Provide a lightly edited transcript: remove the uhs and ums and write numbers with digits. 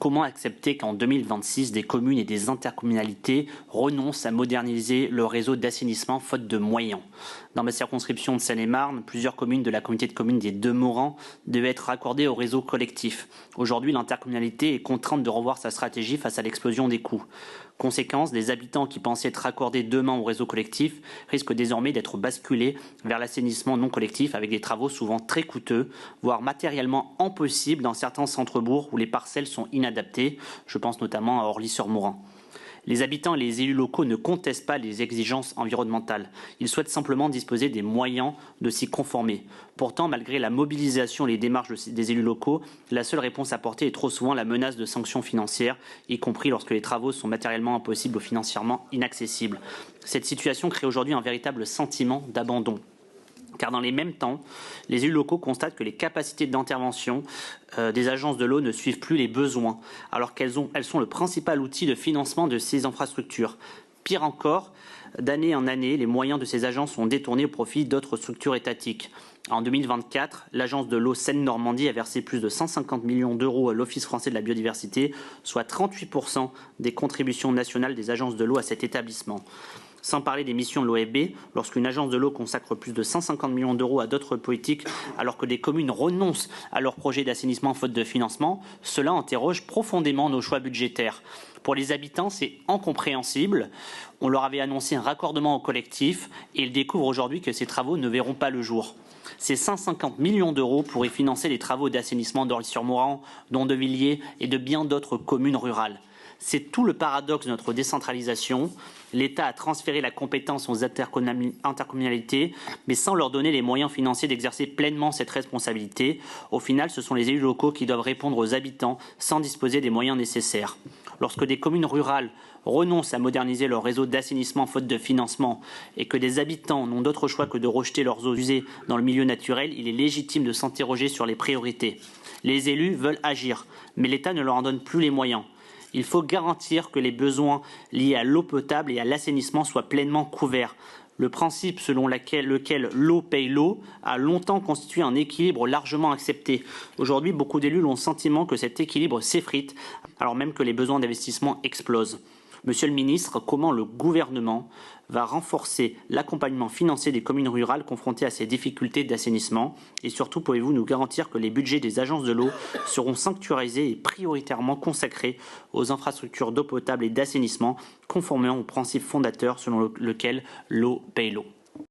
Comment accepter qu'en 2026, des communes et des intercommunalités renoncent à moderniser le réseau d'assainissement faute de moyens? Dans ma circonscription de Seine-et-Marne, plusieurs communes de la communauté de communes des Deux-Morans devaient être raccordées au réseau collectif. Aujourd'hui, l'intercommunalité est contrainte de revoir sa stratégie face à l'explosion des coûts. Conséquence, les habitants qui pensaient être raccordés demain au réseau collectif risquent désormais d'être basculés vers l'assainissement non collectif avec des travaux souvent très coûteux, voire matériellement impossibles dans certains centres-bourgs où les parcelles sont inadaptées. Je pense notamment à Orly-sur-Morin. Les habitants et les élus locaux ne contestent pas les exigences environnementales. Ils souhaitent simplement disposer des moyens de s'y conformer. Pourtant, malgré la mobilisation et les démarches des élus locaux, la seule réponse apportée est trop souvent la menace de sanctions financières, y compris lorsque les travaux sont matériellement impossibles ou financièrement inaccessibles. Cette situation crée aujourd'hui un véritable sentiment d'abandon. Car dans les mêmes temps, les élus locaux constatent que les capacités d'intervention des agences de l'eau ne suivent plus les besoins, alors qu'elles sont le principal outil de financement de ces infrastructures. Pire encore, d'année en année, les moyens de ces agences sont détournés au profit d'autres structures étatiques. En 2024, l'agence de l'eau Seine-Normandie a versé plus de 150 millions d'euros à l'Office français de la biodiversité, soit 38% des contributions nationales des agences de l'eau à cet établissement. Sans parler des missions de l'OFB, lorsqu'une agence de l'eau consacre plus de 150 millions d'euros à d'autres politiques, alors que des communes renoncent à leurs projets d'assainissement faute de financement, cela interroge profondément nos choix budgétaires. Pour les habitants, c'est incompréhensible. On leur avait annoncé un raccordement au collectif et ils découvrent aujourd'hui que ces travaux ne verront pas le jour. Ces 150 millions d'euros pourraient financer les travaux d'assainissement d'Orly-sur-Moran, d'Ondevillers et de bien d'autres communes rurales. C'est tout le paradoxe de notre décentralisation. L'État a transféré la compétence aux intercommunalités, mais sans leur donner les moyens financiers d'exercer pleinement cette responsabilité. Au final, ce sont les élus locaux qui doivent répondre aux habitants sans disposer des moyens nécessaires. Lorsque des communes rurales renoncent à moderniser leur réseau d'assainissement faute de financement et que des habitants n'ont d'autre choix que de rejeter leurs eaux usées dans le milieu naturel, il est légitime de s'interroger sur les priorités. Les élus veulent agir, mais l'État ne leur en donne plus les moyens. Il faut garantir que les besoins liés à l'eau potable et à l'assainissement soient pleinement couverts. Le principe selon lequel l'eau paye l'eau a longtemps constitué un équilibre largement accepté. Aujourd'hui, beaucoup d'élus ont le sentiment que cet équilibre s'effrite, alors même que les besoins d'investissement explosent. Monsieur le ministre, comment le gouvernement va renforcer l'accompagnement financier des communes rurales confrontées à ces difficultés d'assainissement? Et surtout, pouvez-vous nous garantir que les budgets des agences de l'eau seront sanctuarisés et prioritairement consacrés aux infrastructures d'eau potable et d'assainissement, conformément au principe fondateur selon lequel l'eau paye l'eau?